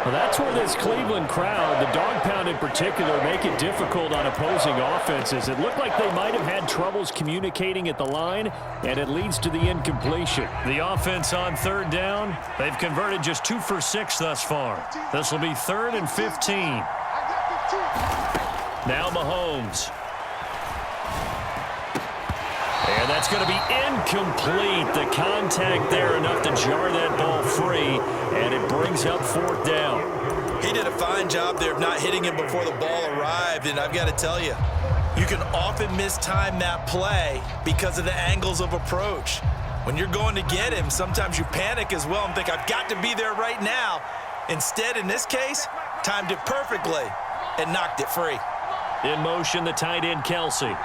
Well, that's where this Cleveland crowd, the dog pound in particular, make it difficult on opposing offenses. It looked like they might have had troubles communicating at the line, and it leads to the incompletion. The offense on third down, they've converted just 2 for 6 thus far. This will be 3rd and 15. Now Mahomes. And that's going to be incomplete. The contact there enough to jar that ball free, and it brings up 4th down. He did a fine job there of not hitting him before the ball arrived, and I've got to tell you, you can often mistime that play because of the angles of approach. When you're going to get him, sometimes you panic as well and think, I've got to be there right now. Instead, in this case, timed it perfectly and knocked it free. In motion, the tight end, Kelsey.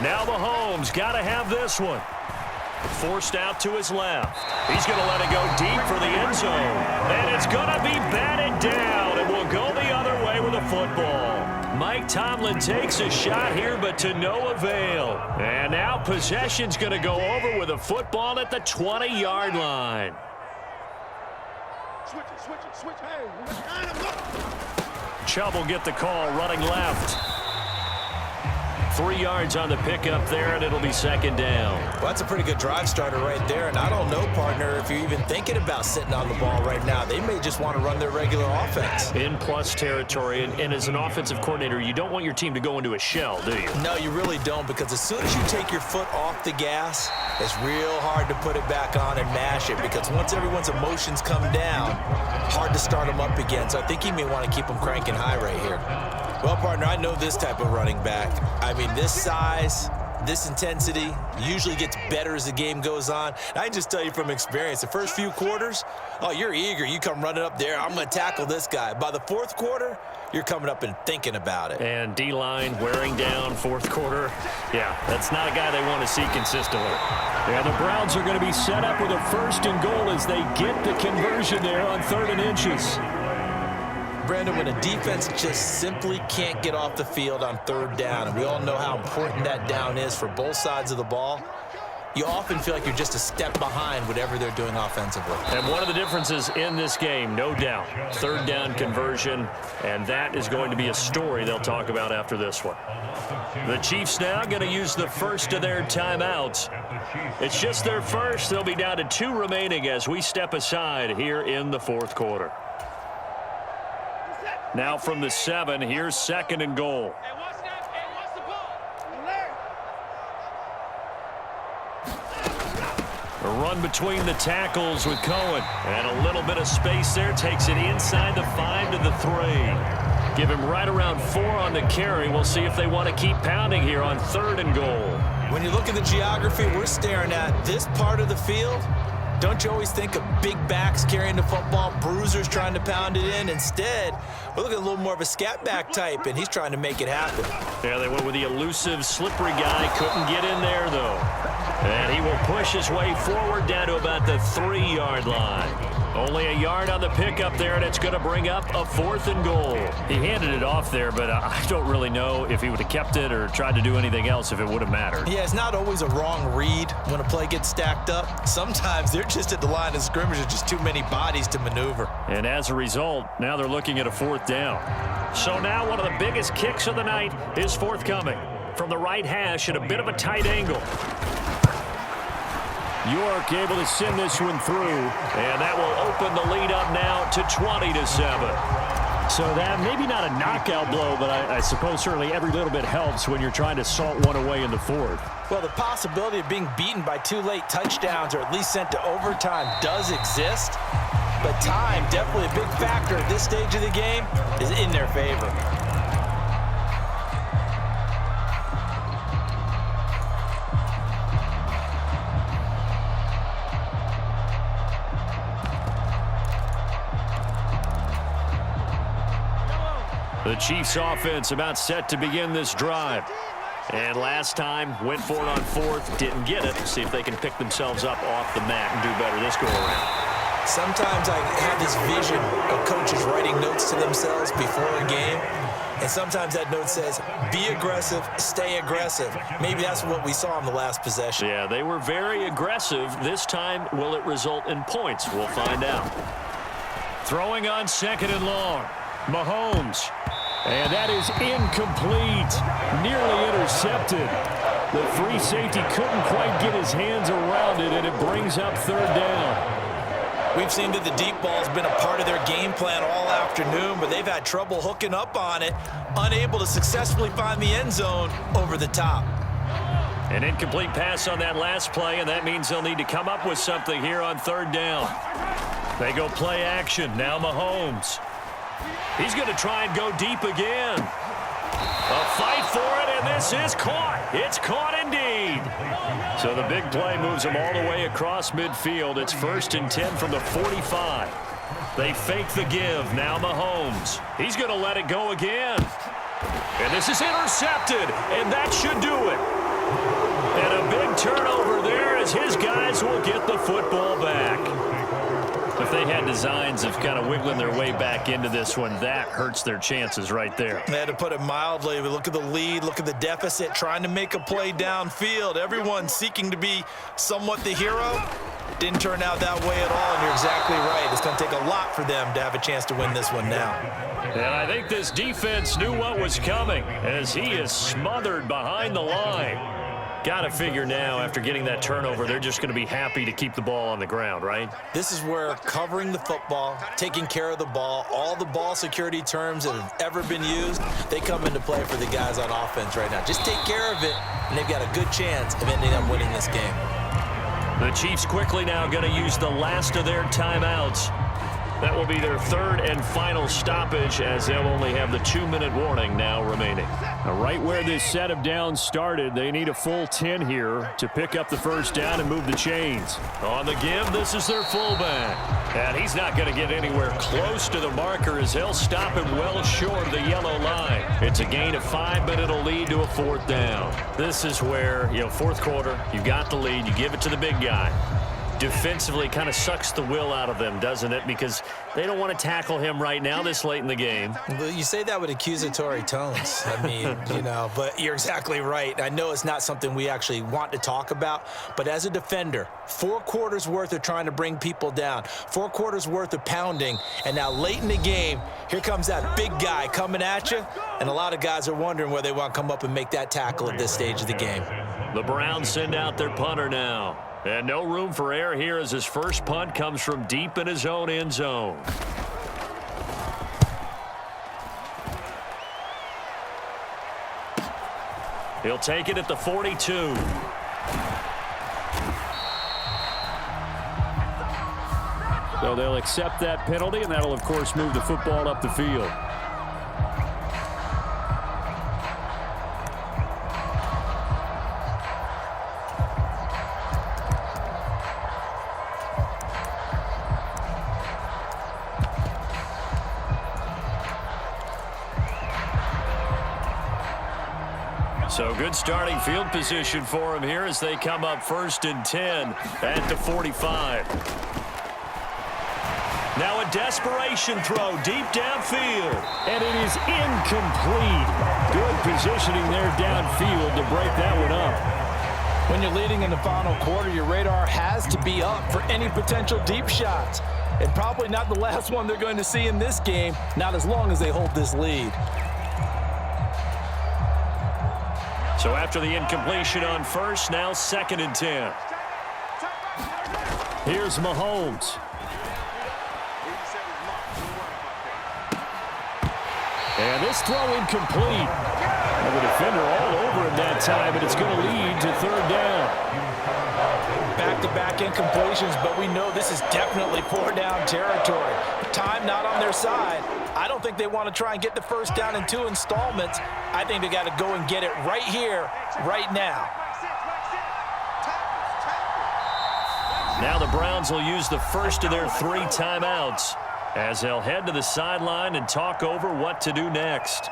Now Mahomes got to have this one. Forced out to his left. He's going to let it go deep for the end zone. And it's going to be batted down. And will go the other way with the football. Mike Tomlin takes a shot here, but to no avail. And now possession's going to go over with a football at the 20-yard line. Chubb will get the call running left. 3 yards on the pickup there, and it'll be 2nd down. Well, that's a pretty good drive starter right there, and I don't know, partner, if you're even thinking about sitting on the ball right now. They may just want to run their regular offense. In plus territory, and as an offensive coordinator, you don't want your team to go into a shell, do you? No, you really don't, because as soon as you take your foot off the gas, it's real hard to put it back on and mash it, because once everyone's emotions come down, hard to start them up again. So I think he may want to keep them cranking high right here. Well, partner, I know this type of running back. I mean, this size, this intensity usually gets better as the game goes on. And I can just tell you from experience, the first few quarters, oh, you're eager. You come running up there, I'm going to tackle this guy. By the 4th quarter, you're coming up and thinking about it. And D-line wearing down 4th quarter. Yeah, that's not a guy they want to see consistently. Yeah, the Browns are going to be set up with a 1st and goal as they get the conversion there on 3rd and inches. Brandon, when a defense just simply can't get off the field on 3rd down, and we all know how important that down is for both sides of the ball, you often feel like you're just a step behind whatever they're doing offensively. And one of the differences in this game, no doubt, 3rd down conversion, and that is going to be a story they'll talk about after this one. The Chiefs now going to use the first of their timeouts. It's just their first. They'll be down to 2 remaining as we step aside here in the 4th quarter. Now from the 7, here's 2nd and goal. A run between the tackles with Cohen. And a little bit of space there. Takes it inside the 5 to the 3. Give him right around 4 on the carry. We'll see if they want to keep pounding here on 3rd and goal. When you look at the geography we're staring at, this part of the field, don't you always think of big backs carrying the football, bruisers trying to pound it in? Instead, we're looking at a little more of a scat back type, and he's trying to make it happen. Yeah, they went with the elusive, slippery guy. Couldn't get in there, though. And he will push his way forward down to about the 3-yard line. Only a yard on the pickup there, and it's going to bring up a 4th and goal. He handed it off there, but I don't really know if he would have kept it or tried to do anything else if it would have mattered. Yeah, it's not always a wrong read when a play gets stacked up. Sometimes they're just at the line of scrimmage with just too many bodies to maneuver. And as a result, now they're looking at a 4th down. So now one of the biggest kicks of the night is forthcoming. From the right hash at a bit of a tight angle. York able to send this one through, and that will open the lead up now to 20-7. So that maybe not a knockout blow, but I suppose certainly every little bit helps when you're trying to salt one away in the 4th. Well, the possibility of being beaten by 2 late touchdowns or at least sent to overtime does exist, but time, definitely a big factor at this stage of the game, is in their favor. The Chiefs offense about set to begin this drive. And last time, went for it on 4th, didn't get it. See if they can pick themselves up off the mat and do better this go around. Sometimes I have this vision of coaches writing notes to themselves before a game, and sometimes that note says, be aggressive, stay aggressive. Maybe that's what we saw in the last possession. Yeah, they were very aggressive. This time, will it result in points? We'll find out. Throwing on 2nd and long. Mahomes. And that is incomplete. Nearly intercepted. The free safety couldn't quite get his hands around it, and it brings up 3rd down. We've seen that the deep ball has been a part of their game plan all afternoon, but they've had trouble hooking up on it, unable to successfully find the end zone over the top. An incomplete pass on that last play, and that means they'll need to come up with something here on 3rd down. They go play action. Now Mahomes. He's going to try and go deep again. A fight for it, and this is caught. It's caught indeed. So the big play moves them all the way across midfield. It's 1st and 10 from the 45. They fake the give. Now Mahomes. He's going to let it go again. And this is intercepted, and that should do it. And a big turnover there as his guys will get the football back. If they had designs of kind of wiggling their way back into this one, that hurts their chances right there. They had to put it mildly. We look at the lead, look at the deficit, trying to make a play downfield. Everyone seeking to be somewhat the hero. Didn't turn out that way at all, and you're exactly right. It's going to take a lot for them to have a chance to win this one now. And I think this defense knew what was coming as he is smothered behind the line. Got to figure now, after getting that turnover, they're just going to be happy to keep the ball on the ground, right? This is where covering the football, taking care of the ball, all the ball security terms that have ever been used, they come into play for the guys on offense right now. Just take care of it, and they've got a good chance of ending up winning this game. The Chiefs quickly now going to use the last of their timeouts. That will be their 3rd and final stoppage, as they'll only have the 2-minute warning now remaining. Now, right where this set of downs started, they need a full 10 here to pick up the 1st down and move the chains. On the give, this is their fullback. And he's not going to get anywhere close to the marker as they'll stop him well short of the yellow line. It's a gain of 5, but it'll lead to a 4th down. This is where, 4th quarter, you got the lead, you give it to the big guy. Defensively kind of sucks the will out of them, doesn't it? Because they don't want to tackle him right now this late in the game. Well, you say that with accusatory tones. I mean, but you're exactly right. I know it's not something we actually want to talk about, but as a defender, 4 quarters worth of trying to bring people down, 4 quarters worth of pounding, and now late in the game, here comes that big guy coming at you, and a lot of guys are wondering where they want to come up and make that tackle at this stage of the game. The Browns send out their punter now. And no room for error here as his first punt comes from deep in his own end zone. He'll take it at the 42. So they'll accept that penalty, and that'll, of course, move the football up the field. So good starting field position for him here as they come up 1st and 10 at the 45. Now a desperation throw deep downfield, and it is incomplete. Good positioning there downfield to break that one up. When you're leading in the final quarter, your radar has to be up for any potential deep shots. And probably not the last one they're going to see in this game, not as long as they hold this lead. So after the incompletion on 1st, now 2nd and 10. Here's Mahomes. And this throw incomplete. And the defender all over him that time, and it's going to lead to 3rd down. Back-to-back incompletions, but we know this is definitely 4-down territory. Time not on their side. I don't think they want to try and get the 1st down in 2 installments. I think they got to go and get it right here, right now. Now the Browns will use the first of their 3 timeouts as they'll head to the sideline and talk over what to do next.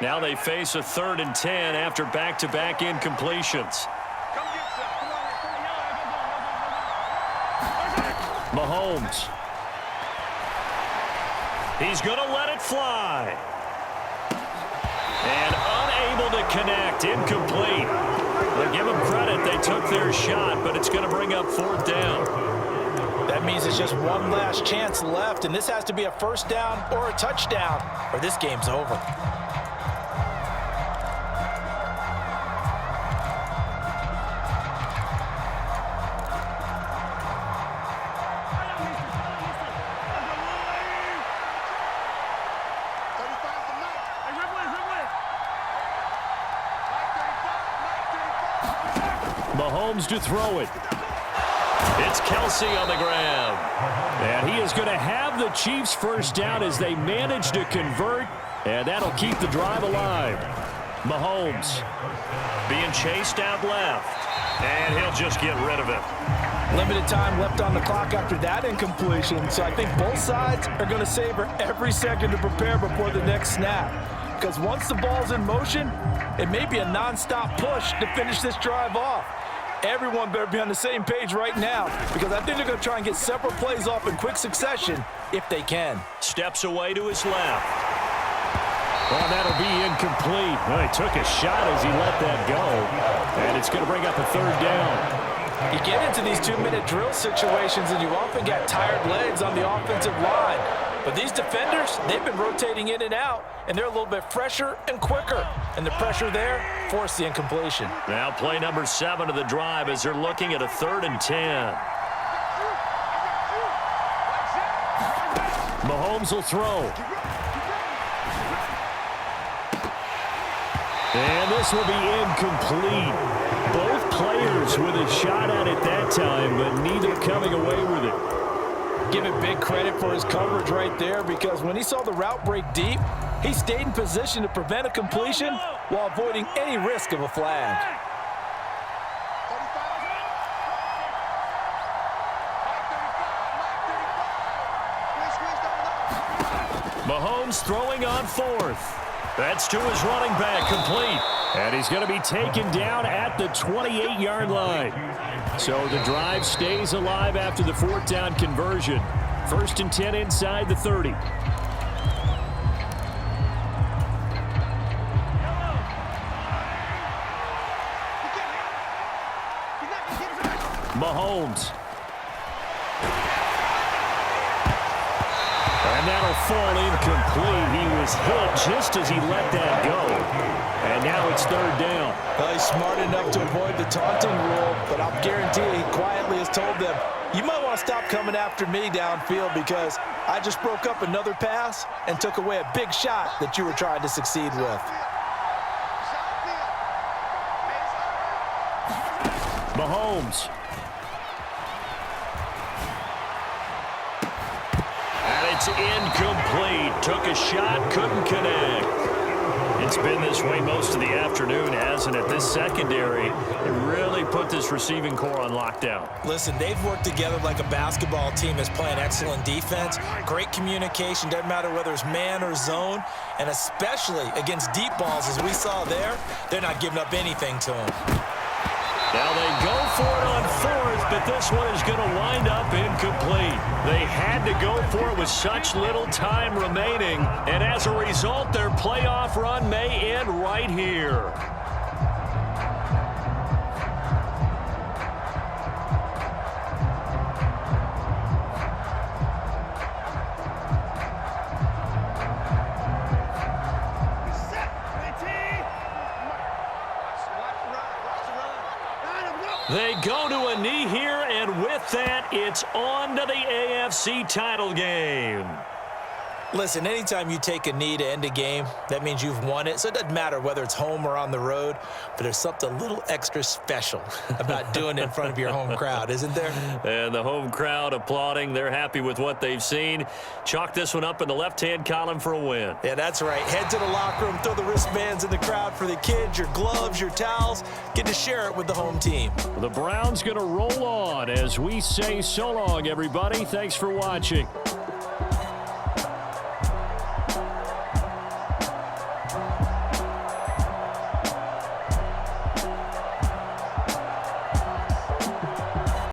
Now they face a 3rd and 10 after back-to-back incompletions. Mahomes. He's going to let it fly. And unable to connect. Incomplete. But give them credit. They took their shot, but it's going to bring up 4th down. That means it's just one last chance left, and this has to be a 1st down or a touchdown, or this game's over. Mahomes to throw it. It's Kelsey on the ground. And he is going to have the Chiefs 1st down as they manage to convert, and that'll keep the drive alive. Mahomes being chased out left, and he'll just get rid of it. Limited time left on the clock after that incompletion, so I think both sides are going to savor every second to prepare before the next snap. Because once the ball's in motion, it may be a nonstop push to finish this drive off. Everyone better be on the same page right now, because I think they're going to try and get several plays off in quick succession if they can. Steps away to his left. Well, that'll be incomplete. Well, he took a shot as he let that go, and it's going to bring up a 3rd down. You get into these 2-minute drill situations, and you often get tired legs on the offensive line. But these defenders, they've been rotating in and out, and they're a little bit fresher and quicker. And the pressure there forced the incompletion. Now play number 7 of the drive as they're looking at a 3rd and 10. Mahomes will throw. And this will be incomplete. Both players with a shot at it that time, but neither coming away with it. Give it big credit for his coverage right there, because when he saw the route break deep, he stayed in position to prevent a completion while avoiding any risk of a flag. Mahomes throwing on 4th. That's to his running back, complete. And he's going to be taken down at the 28-yard line. So the drive stays alive after the 4th down conversion. 1st and 10 inside the 30. Mahomes. And that'll fall incomplete. He was hit just as he let that go. And now it's 3rd down. Well, he's smart enough to avoid the taunting rule, but I'll guarantee he quietly has told them, you might want to stop coming after me downfield, because I just broke up another pass and took away a big shot that you were trying to succeed with. Mahomes. And it's incomplete. Took a shot, couldn't connect. It's been this way most of the afternoon, hasn't it? This secondary, it really put this receiving core on lockdown. Listen, they've worked together like a basketball team that's playing excellent defense, great communication, doesn't matter whether it's man or zone, and especially against deep balls, as we saw there, they're not giving up anything to them. Now they go for it on 4th, but this one is going to wind up incomplete. They had to go for it with such little time remaining, and as a result, their playoff run may end right here. They go to a knee here, and with that, it's on to the AFC title game. Listen, anytime you take a knee to end a game, that means you've won it. So it doesn't matter whether it's home or on the road, but there's something a little extra special about doing it in front of your home crowd, isn't there? And the home crowd applauding. They're happy with what they've seen. Chalk this one up in the left-hand column for a win. Yeah, that's right. Head to the locker room, throw the wristbands in the crowd for the kids, your gloves, your towels. Get to share it with the home team. The Browns going to roll on as we say so long, everybody. Thanks for watching.